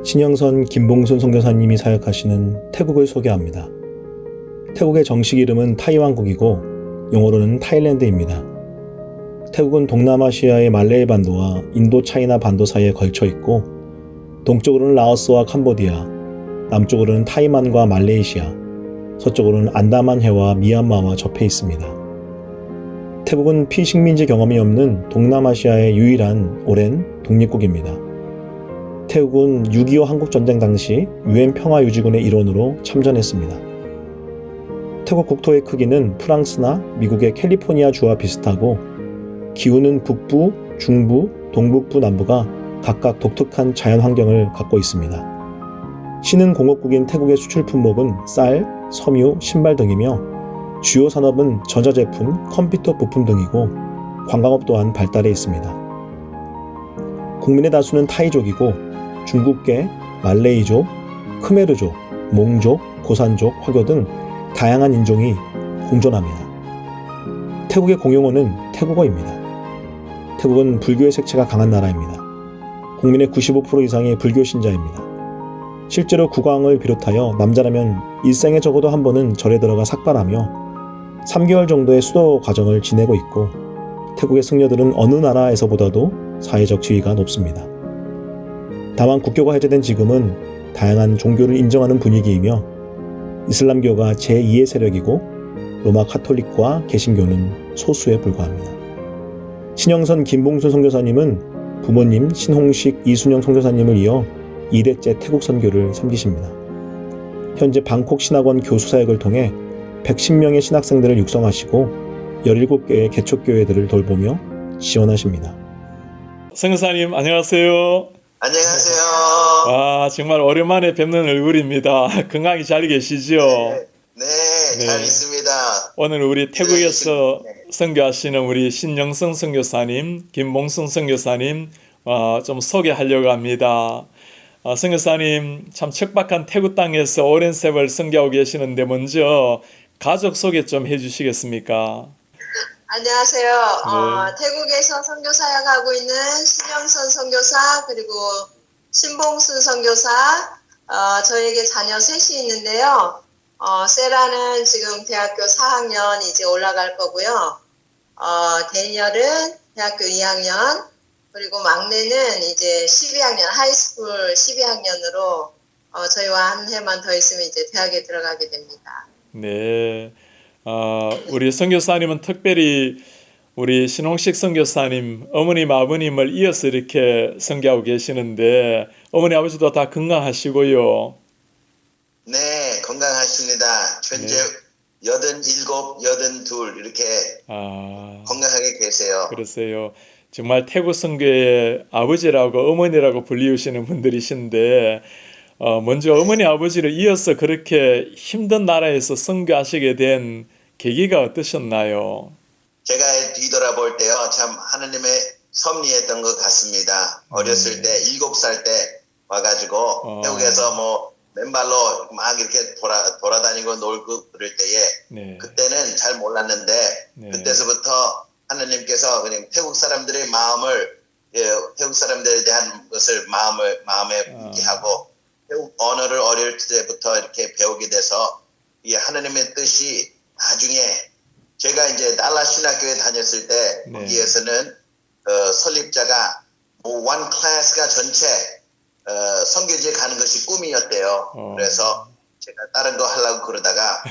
신영선 김봉순 선교사님이 사역하시는 태국을 소개합니다. 태국의 정식 이름은 타이완국이고 영어로는 타일랜드입니다. 태국은 동남아시아의 말레이 반도와 인도 차이나 반도 사이에 걸쳐 있고 동쪽으로는 라오스와 캄보디아, 남쪽으로는 타이만과 말레이시아, 서쪽으로는 안다만해와 미얀마와 접해 있습니다. 태국은 피식민지 경험이 없는 동남아시아의 유일한 오랜 독립국입니다. 태국은 6.25 한국전쟁 당시 유엔 평화유지군의 일원으로 참전했습니다. 태국 국토의 크기는 프랑스나 미국의 캘리포니아 주와 비슷하고 기후는 북부, 중부, 동북부, 남부가 각각 독특한 자연환경을 갖고 있습니다. 신흥 공업국인 태국의 수출 품목은 쌀, 섬유, 신발 등이며 주요 산업은 전자제품, 컴퓨터 부품 등이고 관광업 또한 발달해 있습니다. 국민의 다수는 타이족이고 중국계, 말레이족, 크메르족, 몽족, 고산족, 화교 등 다양한 인종이 공존합니다. 태국의 공용어는 태국어입니다. 태국은 불교의 색채가 강한 나라입니다. 국민의 95% 이상이 불교 신자입니다. 실제로 국왕을 비롯하여 남자라면 일생에 적어도 한 번은 절에 들어가 삭발하며 3개월 정도의 수도 과정을 지내고 있고 태국의 승려들은 어느 나라에서보다도 사회적 지위가 높습니다. 다만 국교가 해제된 지금은 다양한 종교를 인정하는 분위기이며 이슬람교가 제2의 세력이고 로마 카톨릭과 개신교는 소수에 불과합니다. 신영선 김봉순 선교사님은 부모님 신홍식 이순영 선교사님을 이어 2대째 태국 선교를 섬기십니다. 현재 방콕 신학원 교수 사역을 통해 110명의 신학생들을 육성하시고 17개의 개척교회들을 돌보며 지원하십니다. 선교사님 안녕하세요. 안녕하세요. 와, 정말 오랜만에 뵙는 얼굴입니다. 건강히 잘 계시죠? 네, 잘 있습니다. 오늘 우리 태국에서 네. 선교하시는 우리 신영선 선교사님, 김봉순 선교사님 좀 소개하려고 합니다. 선교사님 참 척박한 태국 땅에서 오랜 세월 선교하고 계시는데 먼저 가족 소개 좀 해주시겠습니까? 안녕하세요. 네. 태국에서 선교 사역하고 있는 신영선 선교사 그리고 신봉순 선교사 저에게 자녀 셋이 있는데요. 세라는 지금 대학교 4학년 이제 올라갈 거고요. 데니얼은 대학교 2학년 그리고 막내는 이제 12학년 하이스쿨 12학년으로 저희와 한 해만 더 있으면 이제 대학에 들어가게 됩니다. 네. 우리 선교사님은 특별히 우리 신홍식 선교사님 어머님 아버님을 이어서 이렇게 선교하고 계시는데 어머니 아버지도 다 건강하시고요. 네, 건강하십니다. 현재 87, 82 이렇게 건강하게 계세요. 그러세요. 정말 태국 선교의 아버지라고 어머니라고 불리우시는 분들이신데 먼저 어머니 아버지를 이어서 그렇게 힘든 나라에서 선교하시게 된 계기가 어떠셨나요? 제가 뒤돌아볼 때요, 참 하느님의 섭리했던 것 같습니다. 어렸을 때 7살 때 와가지고 태국에서 뭐 맨발로 막 이렇게 돌아다니고 놀고 그럴 때에 그때는 잘 몰랐는데 그때서부터 하느님께서 그냥 태국 사람들의 마음을 태국 사람들에 대한 것을 마음에 있게 하고 태국 언어를 어릴 때부터 이렇게 배우게 돼서 이 하느님의 뜻이 나중에 제가 이제 달라 신학교에 다녔을 때 거기에서는 설립자가 뭐 원 클래스가 전체 선교지에 가는 것이 꿈이었대요. 그래서 제가 다른 거 하려고 그러다가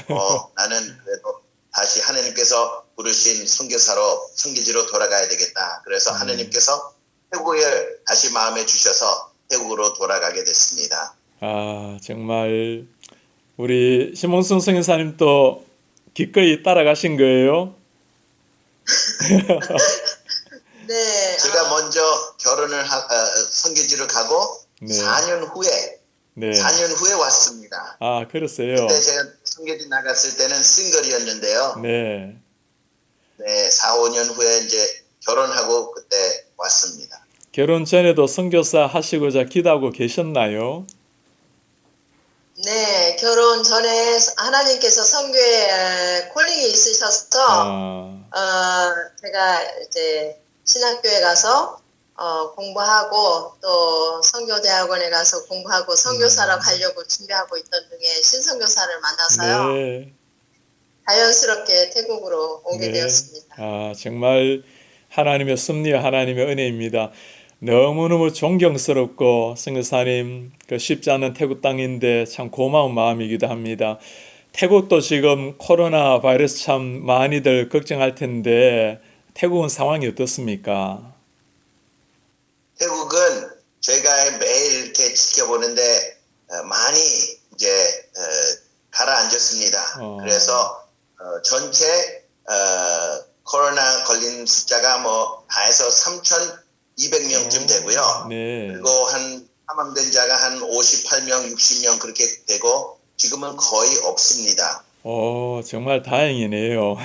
나는 그래도 다시 하느님께서 부르신 선교지로 돌아가야 되겠다. 그래서 하느님께서 태국을 다시 마음에 주셔서 태국으로 돌아가게 됐습니다. 정말 우리 신봉순 선교사님도 기꺼이 따라가신 거예요? 네. 제가 먼저 결혼을 선교지로 가고 4년 후에 왔습니다. 그러세요? 그때 제가 선교지 나갔을 때는 싱글이었는데요. 네, 4, 5년 후에 이제 결혼하고 그때 왔습니다. 결혼 전에도 선교사 하시고자 기도하고 계셨나요? 네, 결혼 전에 하나님께서 선교에 콜링이 있으셔서 제가 이제 신학교에 가서 공부하고 또 선교대학원에 가서 공부하고 선교사로 가려고 준비하고 있던 중에 신선교사를 만나서요. 네. 자연스럽게 태국으로 오게 네. 되었습니다. 정말 하나님의 섭리와 하나님의 은혜입니다. 너무너무 존경스럽고 선교사님 그 쉽지 않은 태국 땅인데 참 고마운 마음이기도 합니다. 태국도 지금 코로나 바이러스 참 많이들 걱정할 텐데 태국은 상황이 어떻습니까? 태국은 저희가 매일 이렇게 지켜보는데 많이 이제 가라앉았습니다. 그래서 전체 코로나 걸린 숫자가 뭐 다 해서 3,200명쯤 되고요. 네. 그리고 한 사망된 자가 한 58명, 60명 그렇게 되고 지금은 거의 없습니다. 정말 다행이네요.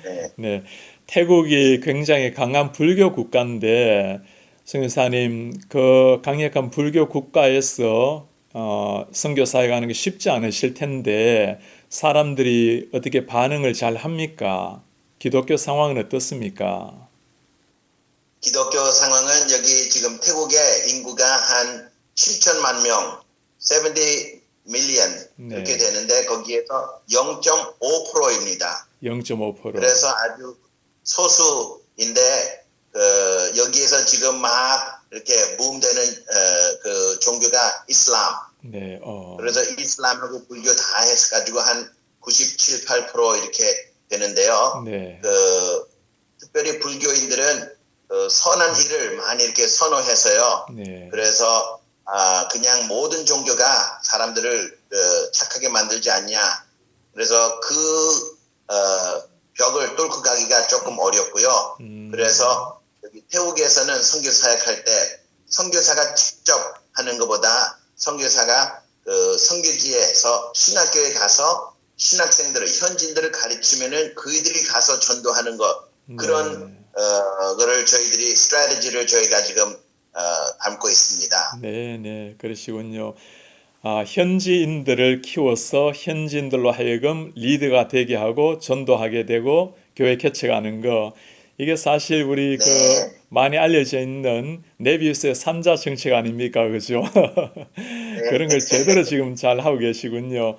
네. 네. 태국이 굉장히 강한 불교 국가인데 선교사님 그 강력한 불교 국가에서 선교사에 가는 게 쉽지 않으실 텐데 사람들이 어떻게 반응을 잘 합니까? 기독교 상황은 어떻습니까? 기독교 상황은 여기 지금 태국의 인구가 한 7천만 명, 70 밀리언 이렇게 되는데 거기에서 0.5%입니다. 0.5%. 그래서 아주 소수인데 여기에서 지금 막 이렇게 붐되는 그 종교가 이슬람. 네. 그래서 이슬람하고 불교 다 해서 가지고 한 97, 8% 이렇게 되는데요. 네. 특별히 불교인들은 선한 일을 많이 이렇게 선호해서요. 네. 그래서 그냥 모든 종교가 사람들을 착하게 만들지 않냐. 그래서 그 벽을 뚫고 가기가 조금 어렵고요. 그래서 여기 태국에서는 선교 사역할 때 선교사가 직접 하는 것보다 선교사가 선교지에서 신학교에 가서 신학생들을 현지인들을 가르치면은 그이들이 가서 전도하는 것 그런 거를 저희들이 스트래티지를 저희가 지금 담고 있습니다. 네, 그러시군요. 현지인들을 키워서 현지인들로 하여금 리드가 되게 하고 전도하게 되고 교회 개척하는 거 이게 사실 우리 그 많이 알려져 있는 네비우스의 삼자 정책 아닙니까, 그죠? 그런 걸 제대로 지금 잘 하고 계시군요.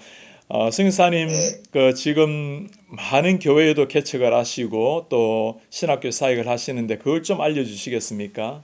선교사님, 그 지금 많은 교회에도 개척을 하시고 또 신학교 사역을 하시는데 그걸 좀 알려주시겠습니까?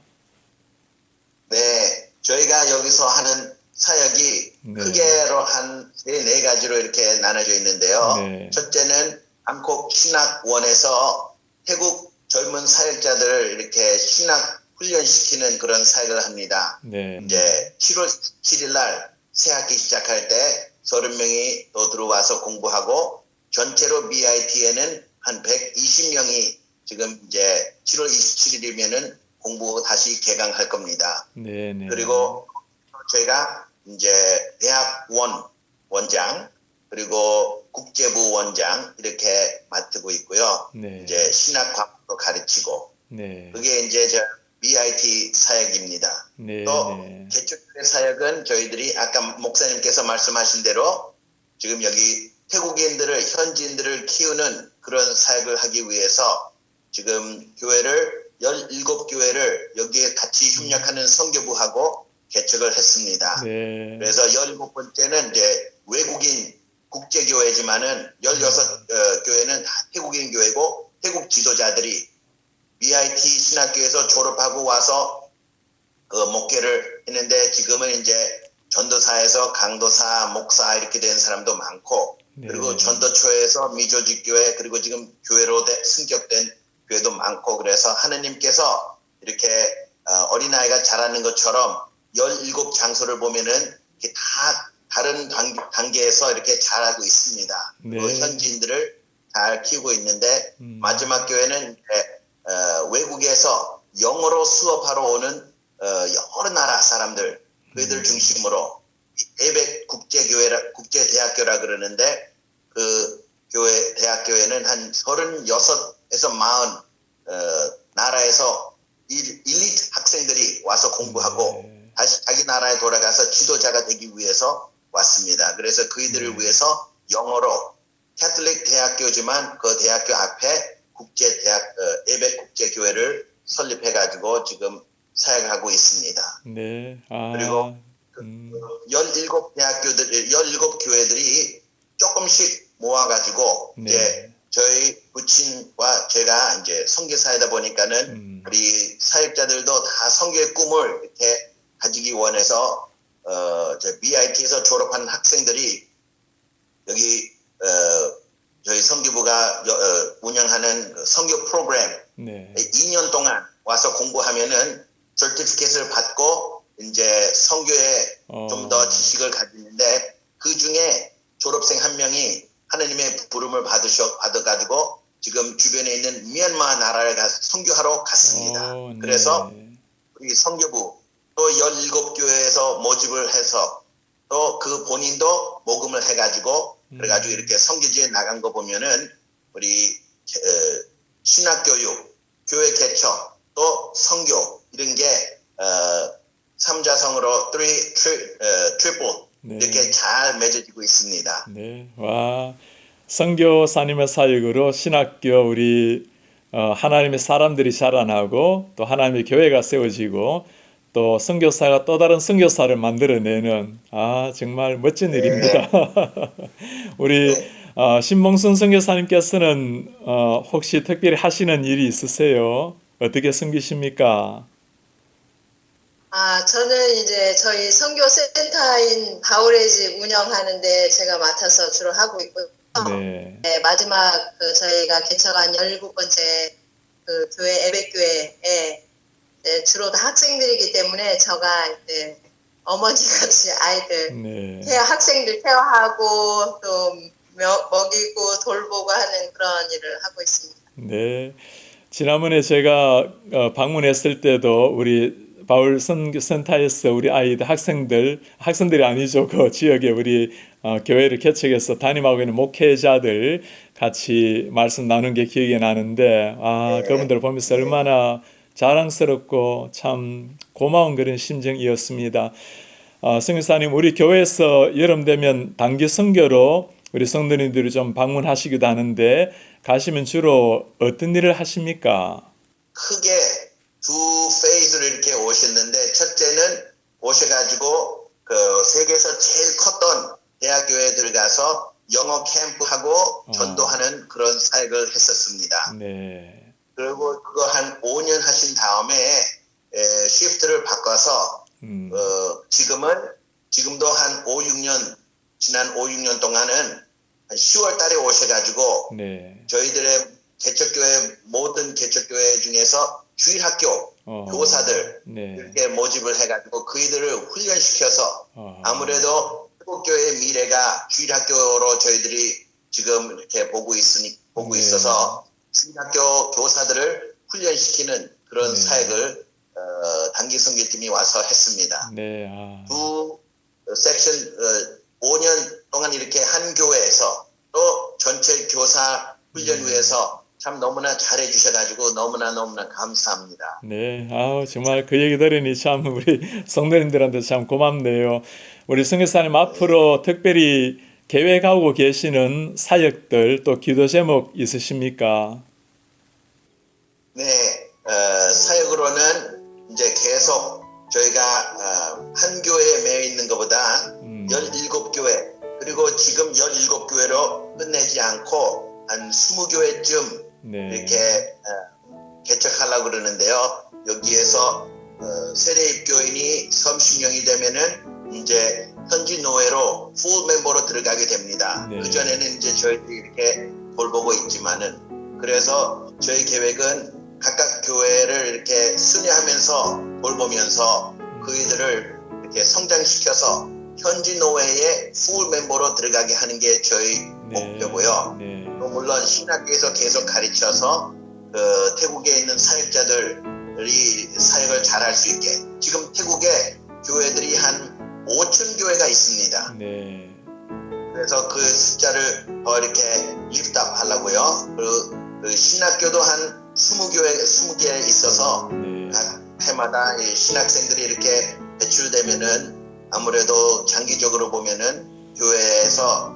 네, 저희가 여기서 하는 사역이 크게로 한 네 가지로 이렇게 나눠져 있는데요. 첫째는 방콕 신학원에서 태국 젊은 사역자들을 이렇게 신학 훈련시키는 그런 사역을 합니다. 이제 7월 7일 날 새학기 시작할 때 30명이 또 들어와서 공부하고 전체로 BIT에는 한 120명이 지금 이제 7월 27일이면은 공부 다시 개강할 겁니다. 그리고 저희가 이제 대학원 원장 그리고 국제부 원장 이렇게 맡고 있고요. 이제 신학 과목도 가르치고 그게 이제 저 BIT 사역입니다. 또 개척교회 사역은 저희들이 아까 목사님께서 말씀하신 대로 지금 여기 태국인들을 현지인들을 키우는 그런 사역을 하기 위해서 지금 교회를 17교회를 여기에 같이 협력하는 선교부하고 개척을 했습니다. 그래서 17번째는 이제 외국인 국제교회지만은 16교회는 다 태국인 교회고 태국 지도자들이 BIT 신학교에서 졸업하고 와서 목회를 했는데 지금은 이제 전도사에서 강도사, 목사 이렇게 된 사람도 많고 그리고 전도초에서 미조직교회 그리고 지금 교회로 승격된 교회도 많고 그래서 하느님께서 이렇게 어린아이가 자라는 것처럼 17장소를 보면은 이렇게 다 다른 단계에서 이렇게 자라고 있습니다. 그리고 현지인들을 잘 키우고 있는데 마지막 교회는 외국에서 영어로 수업하러 오는 여러 나라 사람들 그들 중심으로 예배 국제대학교라 그러는데 그 교회 대학교에는 한 36에서 40 나라에서 일리트 학생들이 와서 공부하고 다시 자기 나라에 돌아가서 지도자가 되기 위해서 왔습니다. 그래서 그이들을 위해서 영어로 캐톨릭 대학교지만 그 대학교 앞에 예배 국제교회를 설립해가지고 지금 사역하고 있습니다. 네. 그리고 17교회들이 조금씩 모아가지고 네. 이제 저희 부친과 제가 이제 선교사이다 보니까는 우리 사역자들도 다 선교의 꿈을 이렇게 가지기 원해서 BIT에서 졸업한 학생들이 여기 저희 선교부가 운영하는 선교 프로그램 네. 2년 동안 와서 공부하면은 서티피켓을 받고 이제 선교에 좀 더 지식을 가지는데 그 중에 졸업생 한 명이 하나님의 부름을 받아가지고 지금 주변에 있는 미얀마 나라에 가서 선교하러 갔습니다. 네. 그래서 우리 선교부 또 17교회에서 모집을 해서 또 그 본인도 모금을 해가지고 그래가지고 이렇게 선교지에 나간 거 보면은 우리 신학교육, 교회 개척, 또 선교 이런 게 삼자성으로 트리플 네. 이렇게 잘 맺어지고 있습니다. 네. 와. 선교사님의 사역으로 신학교 우리 하나님의 사람들이 자라나고 또 하나님의 교회가 세워지고 또 선교사가 또 다른 선교사를 만들어내는 정말 멋진 일입니다. 우리 신봉순 선교사님께서는 혹시 특별히 하시는 일이 있으세요? 어떻게 섬기십니까? 저는 이제 저희 선교센터인 바울의 집 운영하는데 제가 맡아서 주로 하고 있고요. 네. 네, 마지막 저희가 개척한 17번째 그 교회 에베교회에 주로 다 학생들이기 때문에 제가 이제 어머니 같이 아이들 학생들 케어하고 또 먹이고 돌보고 하는 그런 일을 하고 있습니다. 네. 지난번에 제가 방문했을 때도 우리 바울 선교센터에서 우리 아이들 학생들이 아니죠. 그 지역에 우리 교회를 개척해서 담임하고 있는 목회자들 같이 말씀 나눈 게 기억이 나는데 그분들 보면서 얼마나 자랑스럽고 참 고마운 그런 심정이었습니다. 선교사님, 우리 교회에서 여름 되면 단기 선교로 우리 성도님들이 좀 방문하시기도 하는데 가시면 주로 어떤 일을 하십니까? 크게 두 페이즈로 이렇게 오셨는데 첫째는 오셔가지고 그 세계에서 제일 컸던 대학교회들 가서 영어 캠프하고 전도하는 그런 사역을 했었습니다. 네. 그리고 그거 한 5년 하신 다음에 시프트를 바꿔서 지금도 한 5-6년 지난 5-6년 동안은 한 10월 달에 오셔가지고 저희들의 개척교회 모든 개척교회 중에서 주일학교 교사들 이렇게 모집을 해가지고 그이들을 훈련시켜서 아무래도 한국교회의 미래가 주일학교로 저희들이 지금 이렇게 보고 있어서 주일학교 교사들을 훈련시키는 그런 사역을 단기 선교팀이 와서 했습니다. 두 섹션 5년 동안 이렇게 한 교회에서 또 전체 교사 훈련위에서 참 너무나 잘해 주셔가지고 너무나 감사합니다. 네, 정말 그 얘기 들으니 참 우리 성도님들한테 참 고맙네요. 우리 선교사님 앞으로 특별히 계획하고 계시는 사역들 또 기도 제목 있으십니까? 네, 사역으로는 이제 계속 저희가 한 교회에 매여 있는 것보다 17교회 그리고 지금 17교회로 끝내지 않고 한 20교회쯤 이렇게 개척하려고 그러는데요. 여기에서 세례입교인이 30명이 되면은 이제 현지 노회로 풀 멤버로 들어가게 됩니다. 그 전에는 이제 저희들이 이렇게 돌보고 있지만은 그래서 저희 계획은 각각 교회를 이렇게 순회하면서 돌보면서 그이들을 이렇게 성장시켜서 현지 노회의 풀 멤버로 들어가게 하는 게 저희 목표고요. 또 물론 신학교에서 계속 가르쳐서 그 태국에 있는 사역자들이 사역을 잘할 수 있게 지금 태국에 교회들이 한 5천 교회가 있습니다. 그래서 그 숫자를 더 이렇게 리프트업 하려고요. 그 신학교도 한 20개 있어서 각 해마다 신학생들이 이렇게 배출되면은 아무래도 장기적으로 보면은 교회에서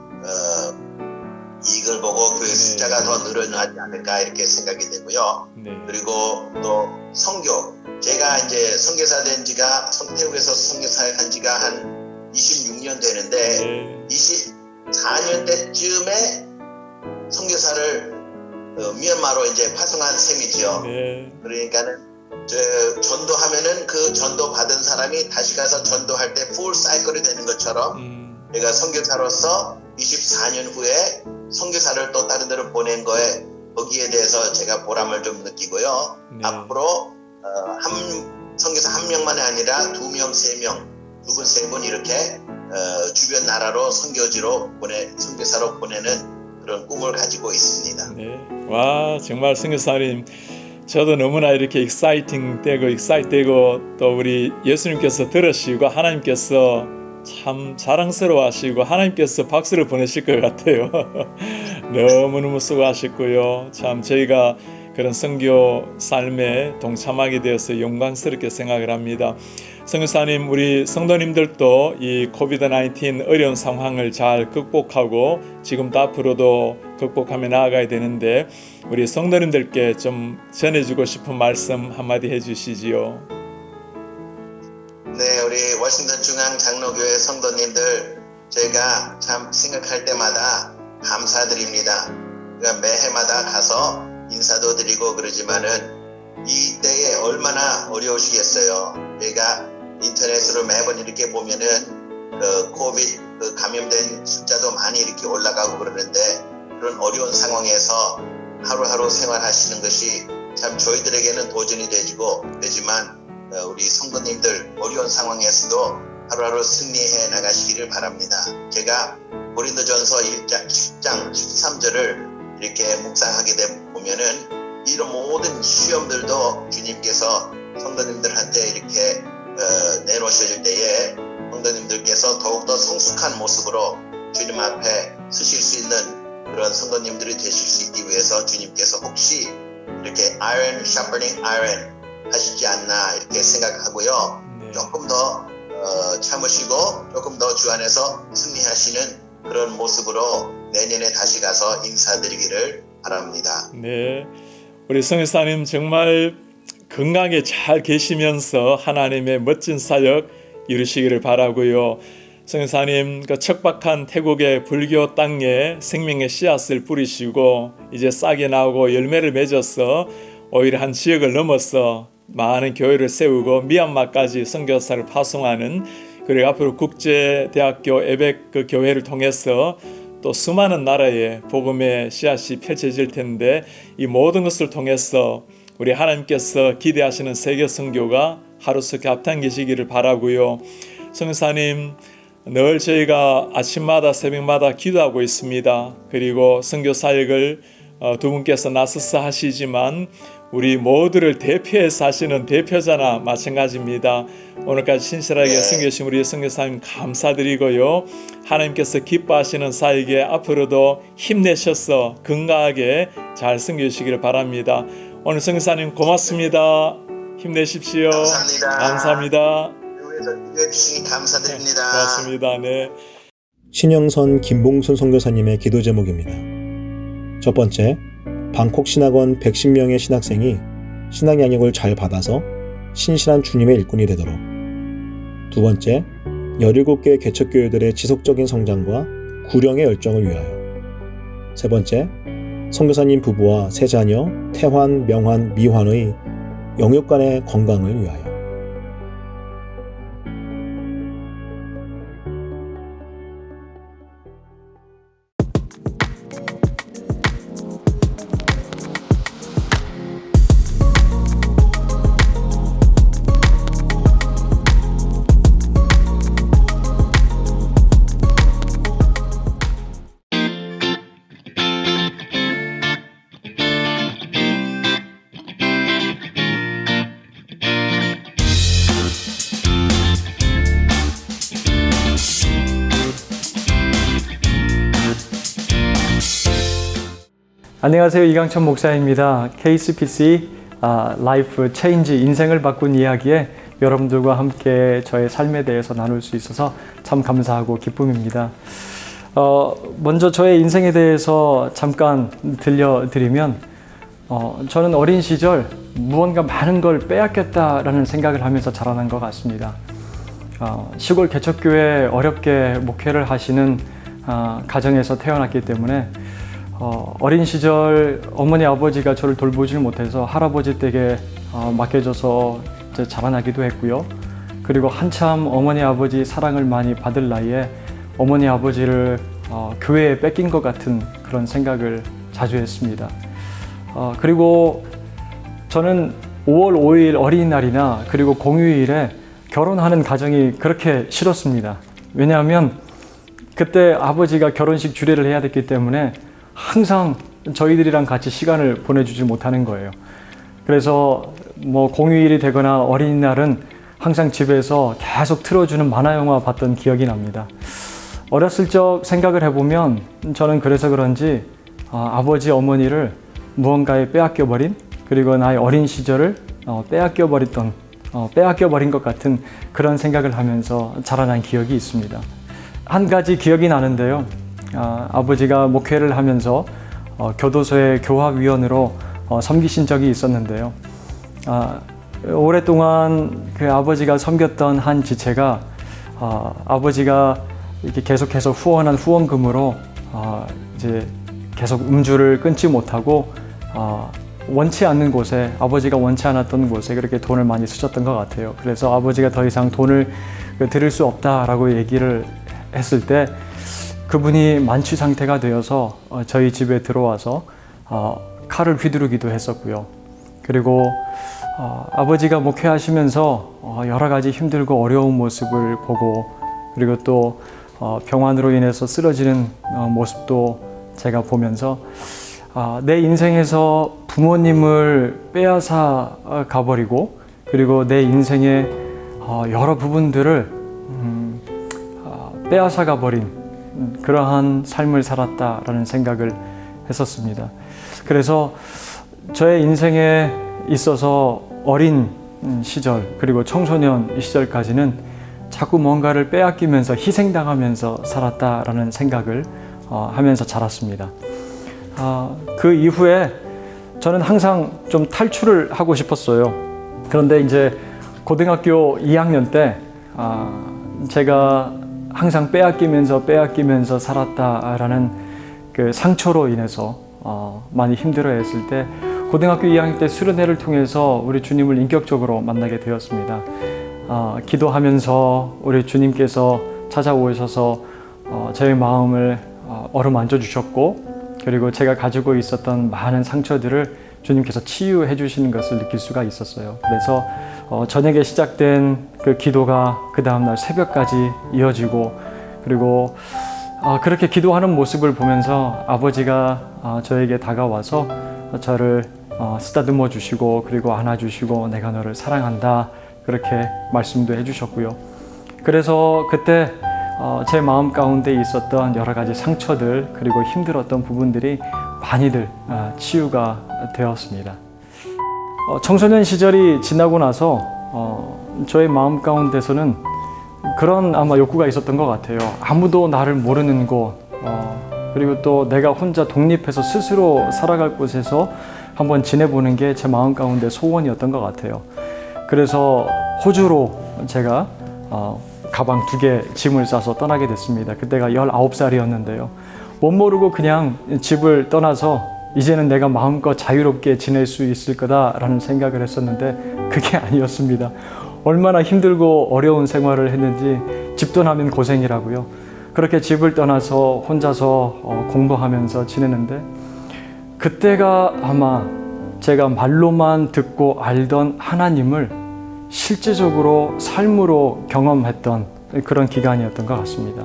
이익을 보고 교회 숫자가 더 늘어나지 않을까 이렇게 생각이 되고요. 그리고 또 선교. 제가 이제 선교사 된 지가 태국에서 선교사를 한 지가 한 26년 되는데 네. 24년 때쯤에 선교사를 미얀마로 이제 파송한 셈이지요. 네. 그러니까는 전도하면은 그 전도 받은 사람이 다시 가서 전도할 때 풀 사이클이 되는 것처럼 제가 선교사로서 24년 후에 선교사를 또 다른 데로 보낸 거에 거기에 대해서 제가 보람을 좀 느끼고요. 네. 앞으로 선교사 한 명만이 아니라 2명, 3명, 2분, 3분 이렇게 주변 나라로 선교사로 보내는 그런 꿈을 가지고 있습니다. 네. 와, 정말 선교사님, 저도 너무나 이렇게 익사이팅 되고 또 우리 예수님께서 들으시고 하나님께서 참 자랑스러워하시고 하나님께서 박수를 보내실 것 같아요. 너무너무 수고하셨고요. 참 저희가 그런 선교 삶에 동참하게 되어서 영광스럽게 생각을 합니다. 선교사님, 우리 성도님들도 이 코비드-19 어려운 상황을 잘 극복하고 지금도 앞으로도 극복하며 나아가야 되는데 우리 성도님들께 좀 전해주고 싶은 말씀 한마디 해주시지요. 네, 우리 워싱턴 중앙 장로교회 성도님들, 제가 참 생각할 때마다 감사드립니다. 그러니까 매해마다 가서 인사도 드리고 그러지만은 이 때에 얼마나 어려우시겠어요. 저희가 인터넷으로 매번 이렇게 보면은 코비드 감염된 숫자도 많이 이렇게 올라가고 그러는데 그런 어려운 상황에서 하루하루 생활하시는 것이 참 저희들에게는 도전이 되지만 우리 성도님들 어려운 상황에서도 하루하루 승리해 나가시기를 바랍니다. 제가 고린도전서 1장 10장 13절을 이렇게 묵상하게 보면은 이런 모든 시험들도 주님께서 성도님들한테 이렇게 내놓으실 때에 성도님들께서 더욱더 성숙한 모습으로 주님 앞에 서실 수 있는 그런 성도님들이 되실 수 있기 위해서 주님께서 혹시 이렇게 iron sharpening iron 하시지 않나 이렇게 생각하고요. 네. 조금 더 참으시고 조금 더 주 안에서 승리하시는 그런 모습으로 내년에 다시 가서 인사드리기를 바랍니다. 네, 우리 성교사님 정말 건강하게 잘 계시면서 하나님의 멋진 사역 이루시기를 바라고요. 성교사님, 그 척박한 태국의 불교 땅에 생명의 씨앗을 뿌리시고 이제 싹이 나오고 열매를 맺어서 오히려 한 지역을 넘어서 많은 교회를 세우고 미얀마까지 선교사를 파송하는, 그리고 앞으로 국제대학교 에벡 그 교회를 통해서 또 수많은 나라에 복음의 씨앗이 펼쳐질 텐데 이 모든 것을 통해서 우리 하나님께서 기대하시는 세계 선교가 하루속히 앞당기시기를 바라고요. 성사님, 늘 저희가 아침마다 새벽마다 기도하고 있습니다. 그리고 선교 사역을 두 분께서 나서서 하시지만 우리 모두를 대표해서 하시는 대표자나 마찬가지입니다. 오늘까지 신실하게 섬겨주신 우리 선교사님 감사드리고요. 하나님께서 기뻐하시는 사역에 앞으로도 힘내셔서 건강하게 잘 섬겨주시기를 바랍니다. 오늘 선교사님 고맙습니다. 힘내십시오. 감사합니다. 감사합니다. 교회에서 기도해 주시니 감사드립니다. 고맙습니다. 네. 신영선 김봉순 선교사님의 기도 제목입니다. 첫 번째, 방콕 신학원 110명의 신학생이 신학 양육을 잘 받아서 신실한 주님의 일꾼이 되도록. 두 번째, 17개 개척교회들의 지속적인 성장과 구령의 열정을 위하여. 세 번째, 선교사님 부부와 세 자녀 태환, 명환, 미환의 영육 간의 건강을 위하여. 안녕하세요. 이강천 목사입니다. KCPC 라이프 체인지 인생을 바꾼 이야기에 여러분들과 함께 저의 삶에 대해서 나눌 수 있어서 참 감사하고 기쁨입니다. 먼저 저의 인생에 대해서 잠깐 들려드리면 저는 어린 시절 무언가 많은 걸 빼앗겼다라는 생각을 하면서 자라난 것 같습니다. 시골 개척교회에 어렵게 목회를 하시는 가정에서 태어났기 때문에 어린 시절 어머니 아버지가 저를 돌보질 못해서 할아버지 댁에 맡겨져서 이제 자라나기도 했고요. 그리고 한참 어머니 아버지 사랑을 많이 받을 나이에 어머니 아버지를 교회에 뺏긴 것 같은 그런 생각을 자주 했습니다. 그리고 저는 5월 5일 어린이날이나 그리고 공휴일에 결혼하는 가정이 그렇게 싫었습니다. 왜냐하면 그때 아버지가 결혼식 주례를 해야 됐기 때문에 항상 저희들이랑 같이 시간을 보내주지 못하는 거예요. 그래서 뭐 공휴일이 되거나 어린이날은 항상 집에서 계속 틀어주는 만화영화 봤던 기억이 납니다. 어렸을 적 생각을 해보면 저는 그래서 그런지 아버지 어머니를 무언가에 빼앗겨버린, 그리고 나의 어린 시절을 빼앗겨버린 것 같은 그런 생각을 하면서 자라난 기억이 있습니다. 한 가지 기억이 나는데요. 아버지가 목회를 하면서 교도소의 교화위원으로 섬기신 적이 있었는데요. 오랫동안 그 아버지가 섬겼던 한 지체가 아버지가 이렇게 계속해서 후원한 후원금으로 이제 계속 음주를 끊지 못하고 원치 않는 곳에, 아버지가 원치 않았던 곳에 그렇게 돈을 많이 쓰셨던 것 같아요. 그래서 아버지가 더 이상 돈을 드릴 수 없다라고 얘기를 했을 때 그분이 만취 상태가 되어서 저희 집에 들어와서 칼을 휘두르기도 했었고요. 그리고 아버지가 목회하시면서 여러 가지 힘들고 어려운 모습을 보고, 그리고 또 병환으로 인해서 쓰러지는 모습도 제가 보면서 내 인생에서 부모님을 빼앗아 가버리고, 그리고 내 인생의 여러 부분들을 빼앗아 가버린 그러한 삶을 살았다라는 생각을 했었습니다. 그래서 저의 인생에 있어서 어린 시절 그리고 청소년 시절까지는 자꾸 뭔가를 빼앗기면서 희생당하면서 살았다라는 생각을 하면서 자랐습니다. 그 이후에 저는 항상 좀 탈출을 하고 싶었어요. 그런데 이제 고등학교 2학년 때 제가 항상 빼앗기면서 살았다라는 그 상처로 인해서 많이 힘들어했을 때 고등학교 2학년 때 수련회를 통해서 우리 주님을 인격적으로 만나게 되었습니다. 기도하면서 우리 주님께서 찾아오셔서 저의 마음을 어루만져 주셨고, 그리고 제가 가지고 있었던 많은 상처들을 주님께서 치유해 주시는 것을 느낄 수가 있었어요. 그래서 저녁에 시작된 그 기도가 그 다음날 새벽까지 이어지고, 그리고 그렇게 기도하는 모습을 보면서 아버지가 저에게 다가와서 저를 쓰다듬어 주시고, 그리고 안아주시고 내가 너를 사랑한다 그렇게 말씀도 해주셨고요. 그래서 그때 제 마음 가운데 있었던 여러 가지 상처들, 그리고 힘들었던 부분들이 많이들 치유가 되었습니다. 청소년 시절이 지나고 나서 저의 마음 가운데서는 그런 아마 욕구가 있었던 것 같아요. 아무도 나를 모르는 곳, 그리고 또 내가 혼자 독립해서 스스로 살아갈 곳에서 한번 지내보는 게 제 마음 가운데 소원이었던 것 같아요. 그래서 호주로 제가 가방 2개 짐을 싸서 떠나게 됐습니다. 그때가 19살이었는데요. 못 모르고 그냥 집을 떠나서 이제는 내가 마음껏 자유롭게 지낼 수 있을 거다라는 생각을 했었는데 그게 아니었습니다. 얼마나 힘들고 어려운 생활을 했는지, 집 떠나면 고생이라고요. 그렇게 집을 떠나서 혼자서 공부하면서 지내는데, 그때가 아마 제가 말로만 듣고 알던 하나님을 실제적으로 삶으로 경험했던 그런 기간이었던 것 같습니다.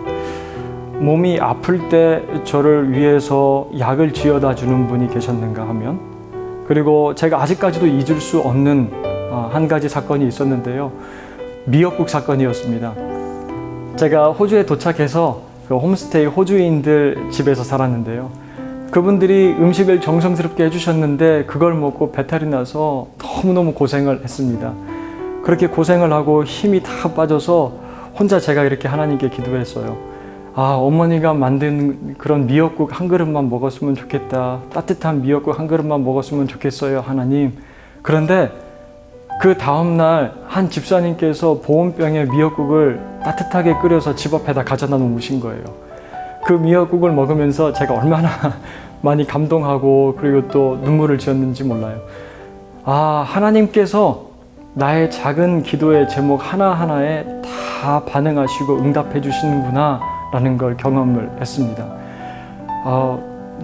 몸이 아플 때 저를 위해서 약을 지어다 주는 분이 계셨는가 하면, 그리고 제가 아직까지도 잊을 수 없는 한 가지 사건이 있었는데요. 미역국 사건이었습니다. 제가 호주에 도착해서 그 홈스테이 호주인들 집에서 살았는데요. 그분들이 음식을 정성스럽게 해주셨는데 그걸 먹고 배탈이 나서 너무너무 고생을 했습니다. 그렇게 고생을 하고 힘이 다 빠져서 혼자 제가 이렇게 하나님께 기도했어요. 어머니가 만든 그런 미역국 한 그릇만 먹었으면 좋겠다. 따뜻한 미역국 한 그릇만 먹었으면 좋겠어요, 하나님. 그런데 그 다음날 한 집사님께서 보온병에 미역국을 따뜻하게 끓여서 집 앞에다 가져다 놓으신 거예요. 그 미역국을 먹으면서 제가 얼마나 많이 감동하고 그리고 또 눈물을 지었는지 몰라요. 아, 하나님께서 나의 작은 기도의 제목 하나하나에 다 반응하시고 응답해 주시는구나 라는 걸 경험을 했습니다.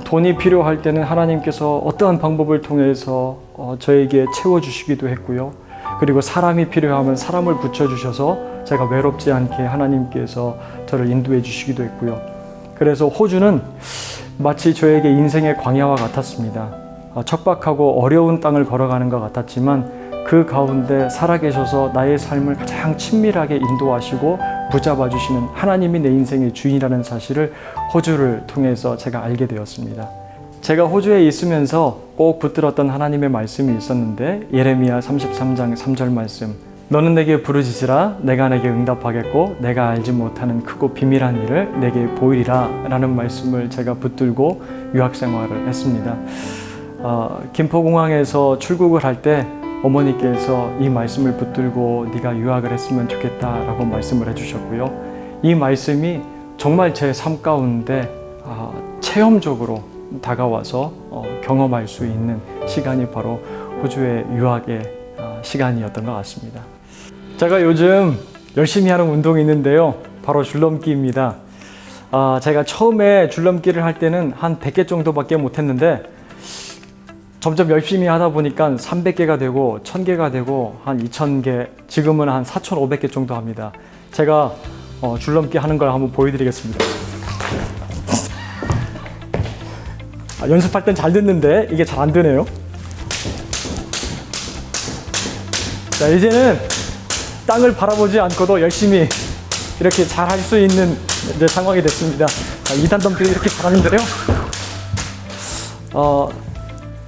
돈이 필요할 때는 하나님께서 어떠한 방법을 통해서 저에게 채워주시기도 했고요. 그리고 사람이 필요하면 사람을 붙여주셔서 제가 외롭지 않게 하나님께서 저를 인도해 주시기도 했고요. 그래서 호주는 마치 저에게 인생의 광야와 같았습니다. 척박하고 어려운 땅을 걸어가는 것 같았지만 그 가운데 살아계셔서 나의 삶을 가장 친밀하게 인도하시고 붙잡아 주시는 하나님이 내 인생의 주인이라는 사실을 호주를 통해서 제가 알게 되었습니다. 제가 호주에 있으면서 꼭 붙들었던 하나님의 말씀이 있었는데 예레미야 33장 3절 말씀, 너는 내게 부르짖으라 내가 내게 응답하겠고 내가 알지 못하는 크고 비밀한 일을 내게 보이리라 라는 말씀을 제가 붙들고 유학생활을 했습니다. 김포공항에서 출국을 할 때 어머니께서 이 말씀을 붙들고 네가 유학을 했으면 좋겠다라고 말씀을 해주셨고요. 이 말씀이 정말 제 삶 가운데 체험적으로 다가와서 경험할 수 있는 시간이 바로 호주의 유학의 시간이었던 것 같습니다. 제가 요즘 열심히 하는 운동이 있는데요. 바로 줄넘기입니다. 제가 처음에 줄넘기를 할 때는 한 100개 정도밖에 못했는데 점점 열심히 하다 보니까 300개가 되고 1000개가 되고 한 2000개, 지금은 한 4500개 정도 합니다. 제가 줄넘기 하는 걸 한번 보여드리겠습니다. 연습할 땐 잘 됐는데 이게 잘 안 되네요. 자, 이제는 땅을 바라보지 않고도 열심히 이렇게 잘 할 수 있는 이제 상황이 됐습니다. 2단 덤벨을 이렇게 잘하는데요.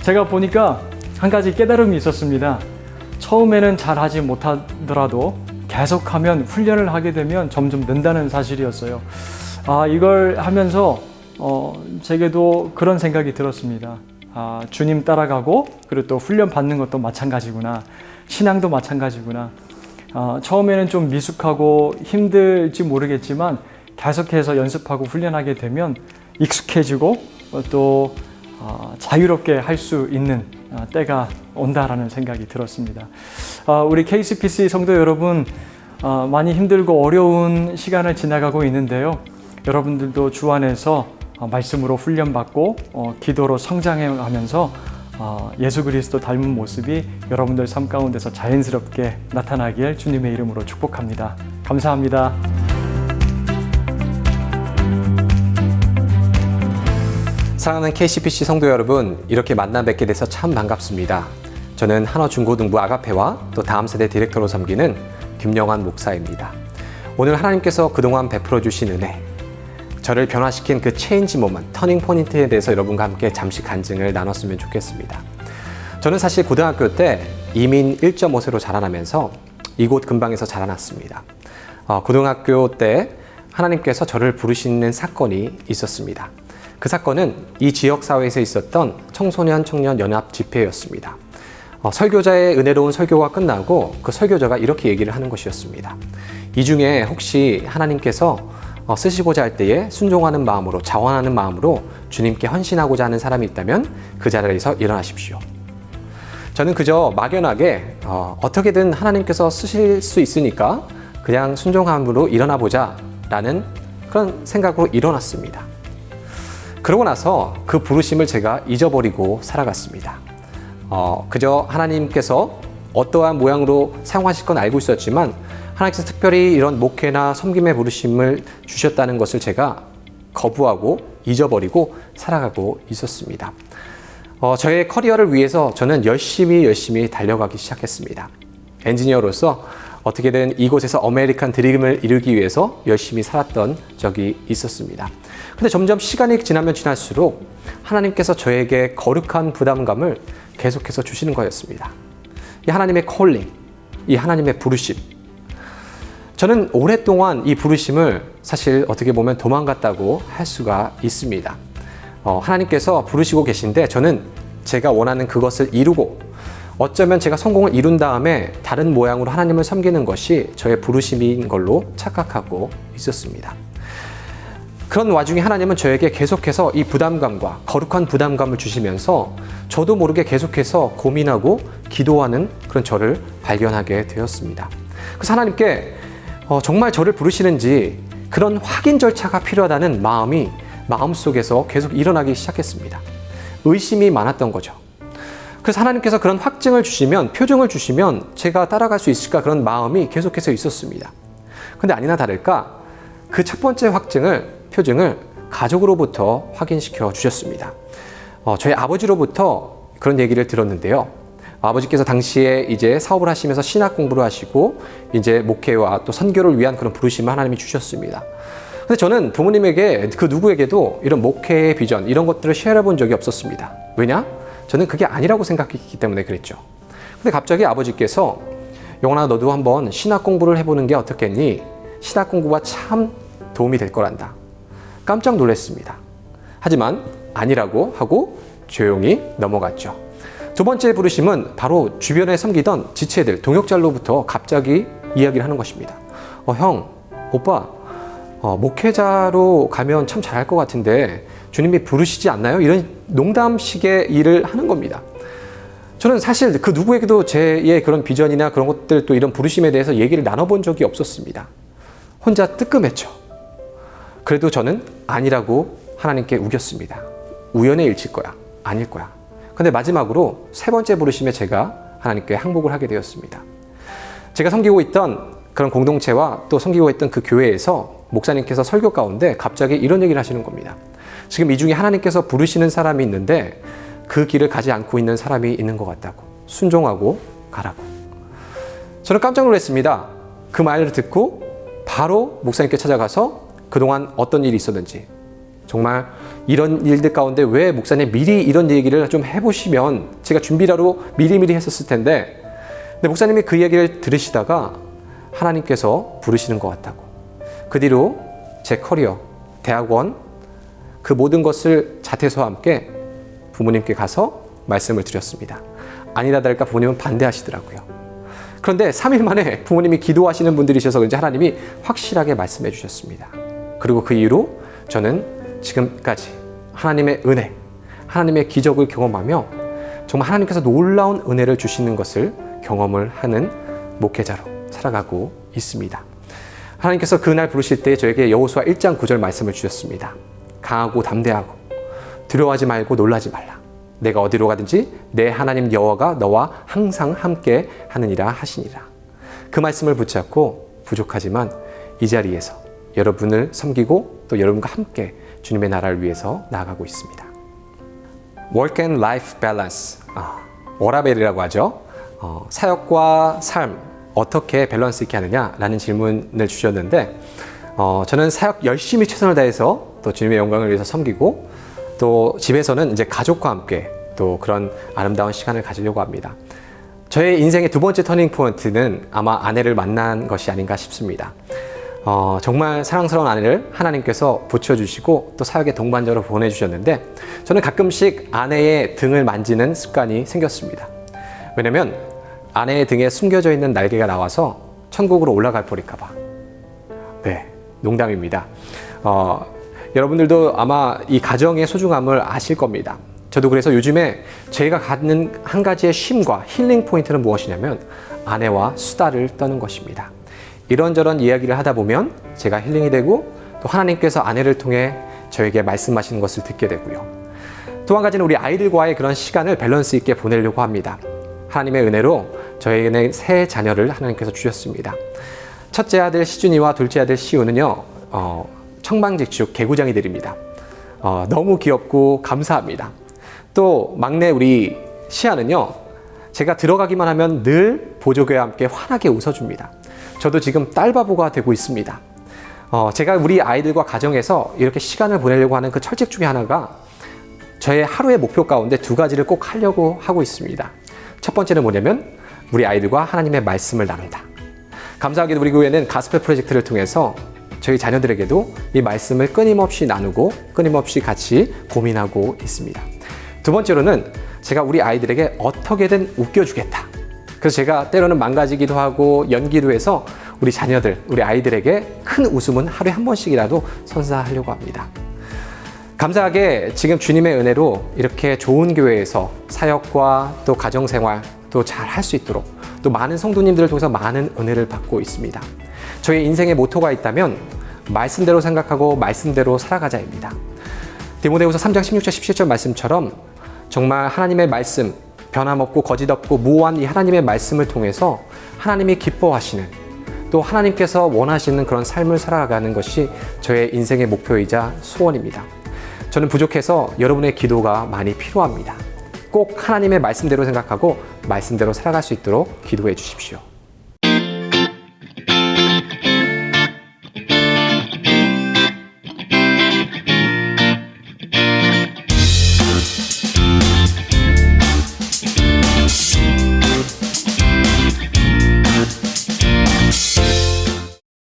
제가 보니까 한 가지 깨달음이 있었습니다. 처음에는 잘하지 못하더라도 계속하면 훈련을 하게 되면 점점 는다는 사실이었어요. 이걸 하면서 제게도 그런 생각이 들었습니다. 주님 따라가고 그리고 또 훈련 받는 것도 마찬가지구나. 신앙도 마찬가지구나. 처음에는 좀 미숙하고 힘들지 모르겠지만 계속해서 연습하고 훈련하게 되면 익숙해지고 또 자유롭게 할 수 있는 때가 온다라는 생각이 들었습니다. 우리 KCPC 성도 여러분, 많이 힘들고 어려운 시간을 지나가고 있는데요. 여러분들도 주 안에서 말씀으로 훈련받고 기도로 성장해가면서 예수 그리스도 닮은 모습이 여러분들 삶 가운데서 자연스럽게 나타나길 주님의 이름으로 축복합니다. 감사합니다. 사랑하는 KCPC 성도 여러분, 이렇게 만나 뵙게 돼서 참 반갑습니다. 저는 한화중고등부 아가페와 또 다음 세대 디렉터로 섬기는 김영환 목사입니다. 오늘 하나님께서 그동안 베풀어 주신 은혜, 저를 변화시킨 그 체인지 모먼트, 터닝 포인트에 대해서 여러분과 함께 잠시 간증을 나눴으면 좋겠습니다. 저는 사실 고등학교 때 이민 1.5세로 자라나면서 이곳 근방에서 자라났습니다. 고등학교 때 하나님께서 저를 부르시는 사건이 있었습니다. 그 사건은 이 지역사회에서 있었던 청소년 청년 연합 집회였습니다. 설교자의 은혜로운 설교가 끝나고 그 설교자가 이렇게 얘기를 하는 것이었습니다. 이 중에 혹시 하나님께서 쓰시고자 할 때에 순종하는 마음으로, 자원하는 마음으로 주님께 헌신하고자 하는 사람이 있다면 그 자리에서 일어나십시오. 저는 그저 막연하게 어떻게든 하나님께서 쓰실 수 있으니까 그냥 순종함으로 일어나 보자 라는 그런 생각으로 일어났습니다. 그러고 나서 그 부르심을 제가 잊어버리고 살아갔습니다. 그저 하나님께서 어떠한 모양으로 사용하실 건 알고 있었지만 하나님께서 특별히 이런 목회나 섬김의 부르심을 주셨다는 것을 제가 거부하고 잊어버리고 살아가고 있었습니다. 저의 커리어를 위해서 저는 열심히 달려가기 시작했습니다. 엔지니어로서 어떻게든 이곳에서 아메리칸 드림을 이루기 위해서 열심히 살았던 적이 있었습니다. 근데 점점 시간이 지나면 지날수록 하나님께서 저에게 거룩한 부담감을 계속해서 주시는 거였습니다. 이 하나님의 콜링, 이 하나님의 부르심. 저는 오랫동안 이 부르심을 사실 어떻게 보면 도망갔다고 할 수가 있습니다. 하나님께서 부르시고 계신데 저는 제가 원하는 그것을 이루고 어쩌면 제가 성공을 이룬 다음에 다른 모양으로 하나님을 섬기는 것이 저의 부르심인 걸로 착각하고 있었습니다. 그런 와중에 하나님은 저에게 계속해서 이 부담감과 거룩한 부담감을 주시면서 저도 모르게 계속해서 고민하고 기도하는 그런 저를 발견하게 되었습니다. 그래서 하나님께 정말 저를 부르시는지 그런 확인 절차가 필요하다는 마음이 마음속에서 계속 일어나기 시작했습니다. 의심이 많았던 거죠. 그래서 하나님께서 그런 확증을 주시면, 표정을 주시면 제가 따라갈 수 있을까 그런 마음이 계속해서 있었습니다. 근데 아니나 다를까 그 첫 번째 표정을 가족으로부터 확인시켜 주셨습니다. 저희 아버지로부터 그런 얘기를 들었는데요. 아버지께서 당시에 이제 사업을 하시면서 신학 공부를 하시고 이제 목회와 또 선교를 위한 그런 부르심을 하나님이 주셨습니다. 근데 저는 부모님에게 그 누구에게도 이런 목회의 비전 이런 것들을 쉐어해 본 적이 없었습니다. 왜냐? 저는 그게 아니라고 생각했기 때문에 그랬죠. 근데 갑자기 아버지께서 영원아 너도 한번 신학 공부를 해보는 게 어떻겠니? 신학 공부가 참 도움이 될 거란다. 깜짝 놀랐습니다. 하지만 아니라고 하고 조용히 넘어갔죠. 두 번째 부르심은 바로 주변에 섬기던 지체들, 동역자로부터 갑자기 이야기를 하는 것입니다. 형, 오빠, 목회자로 가면 참 잘할 것 같은데 주님이 부르시지 않나요? 이런 농담식의 일을 하는 겁니다. 저는 사실 그 누구에게도 제의 그런 비전이나 그런 것들 또 이런 부르심에 대해서 얘기를 나눠본 적이 없었습니다. 혼자 뜨끔했죠. 그래도 저는 아니라고 하나님께 우겼습니다. 우연의 일치일 거야. 아닐 거야. 근데 마지막으로 세 번째 부르심에 제가 하나님께 항복을 하게 되었습니다. 제가 섬기고 있던 그런 공동체와 또 섬기고 있던 그 교회에서 목사님께서 설교 가운데 갑자기 이런 얘기를 하시는 겁니다. 지금 이 중에 하나님께서 부르시는 사람이 있는데 그 길을 가지 않고 있는 사람이 있는 것 같다고. 순종하고 가라고. 저는 깜짝 놀랐습니다. 그 말을 듣고 바로 목사님께 찾아가서 그동안 어떤 일이 있었는지, 정말 이런 일들 가운데 왜 목사님 미리 이런 얘기를 좀 해보시면 제가 준비라도 미리미리 했었을 텐데, 근데 목사님이 그 얘기를 들으시다가 하나님께서 부르시는 것 같다고. 그 뒤로 제 커리어, 대학원, 그 모든 것을 자퇴서와 함께 부모님께 가서 말씀을 드렸습니다. 아니라 다를까 부모님은 반대하시더라고요. 그런데 3일 만에 부모님이 기도하시는 분들이셔서 그런지 하나님이 확실하게 말씀해 주셨습니다. 그리고 그 이후로 저는 지금까지 하나님의 은혜, 하나님의 기적을 경험하며 정말 하나님께서 놀라운 은혜를 주시는 것을 경험을 하는 목회자로 살아가고 있습니다. 하나님께서 그날 부르실 때 저에게 여호수아 1장 9절 말씀을 주셨습니다. 강하고 담대하고 두려워하지 말고 놀라지 말라. 내가 어디로 가든지 내 하나님 여호와가 너와 항상 함께 하느니라 하시니라. 그 말씀을 붙잡고 부족하지만 이 자리에서 여러분을 섬기고 또 여러분과 함께 주님의 나라를 위해서 나아가고 있습니다. Work and Life Balance, 워라밸이라고 하죠. 사역과 삶 어떻게 밸런스 있게 하느냐라는 질문을 주셨는데 저는 사역 열심히 최선을 다해서 또 주님의 영광을 위해서 섬기고 또 집에서는 이제 가족과 함께 또 그런 아름다운 시간을 가지려고 합니다. 저의 인생의 두 번째 터닝 포인트는 아마 아내를 만난 것이 아닌가 싶습니다. 정말 사랑스러운 아내를 하나님께서 붙여주시고 또 사역의 동반자로 보내주셨는데 저는 가끔씩 아내의 등을 만지는 습관이 생겼습니다. 왜냐면 아내의 등에 숨겨져 있는 날개가 나와서 천국으로 올라갈 뻔할까 봐. 네, 농담입니다. 여러분들도 아마 이 가정의 소중함을 아실 겁니다. 저도 그래서 요즘에 제가 갖는 한 가지의 쉼과 힐링 포인트는 무엇이냐면 아내와 수다를 떠는 것입니다. 이런저런 이야기를 하다 보면 제가 힐링이 되고 또 하나님께서 아내를 통해 저에게 말씀하시는 것을 듣게 되고요. 또 한 가지는 우리 아이들과의 그런 시간을 밸런스 있게 보내려고 합니다. 하나님의 은혜로 저에게는 세 자녀를 하나님께서 주셨습니다. 첫째 아들 시준이와 둘째 아들 시우는요, 청방직축 개구장이들입니다. 너무 귀엽고 감사합니다. 또 막내 우리 시아는요, 제가 들어가기만 하면 늘 보조교와 함께 환하게 웃어줍니다. 저도 지금 딸바보가 되고 있습니다. 제가 우리 아이들과 가정에서 이렇게 시간을 보내려고 하는 그 철칙 중에 하나가 저의 하루의 목표 가운데 두 가지를 꼭 하려고 하고 있습니다. 첫 번째는 뭐냐면 우리 아이들과 하나님의 말씀을 나눈다. 감사하게도 우리 교회는 가스펠 프로젝트를 통해서 저희 자녀들에게도 이 말씀을 끊임없이 나누고 끊임없이 같이 고민하고 있습니다. 두 번째로는 제가 우리 아이들에게 어떻게든 웃겨주겠다. 그래서 제가 때로는 망가지기도 하고 연기도 해서 우리 자녀들, 우리 아이들에게 큰 웃음은 하루에 한 번씩이라도 선사하려고 합니다. 감사하게 지금 주님의 은혜로 이렇게 좋은 교회에서 사역과 또 가정생활 또 잘 할 수 있도록 또 많은 성도님들을 통해서 많은 은혜를 받고 있습니다. 저의 인생의 모토가 있다면 말씀대로 생각하고 말씀대로 살아가자입니다. 디모데후서 3장 16절 17절 말씀처럼 정말 하나님의 말씀, 변함없고 거짓없고 무오한 이 하나님의 말씀을 통해서 하나님이 기뻐하시는 또 하나님께서 원하시는 그런 삶을 살아가는 것이 저의 인생의 목표이자 소원입니다. 저는 부족해서 여러분의 기도가 많이 필요합니다. 꼭 하나님의 말씀대로 생각하고 말씀대로 살아갈 수 있도록 기도해 주십시오.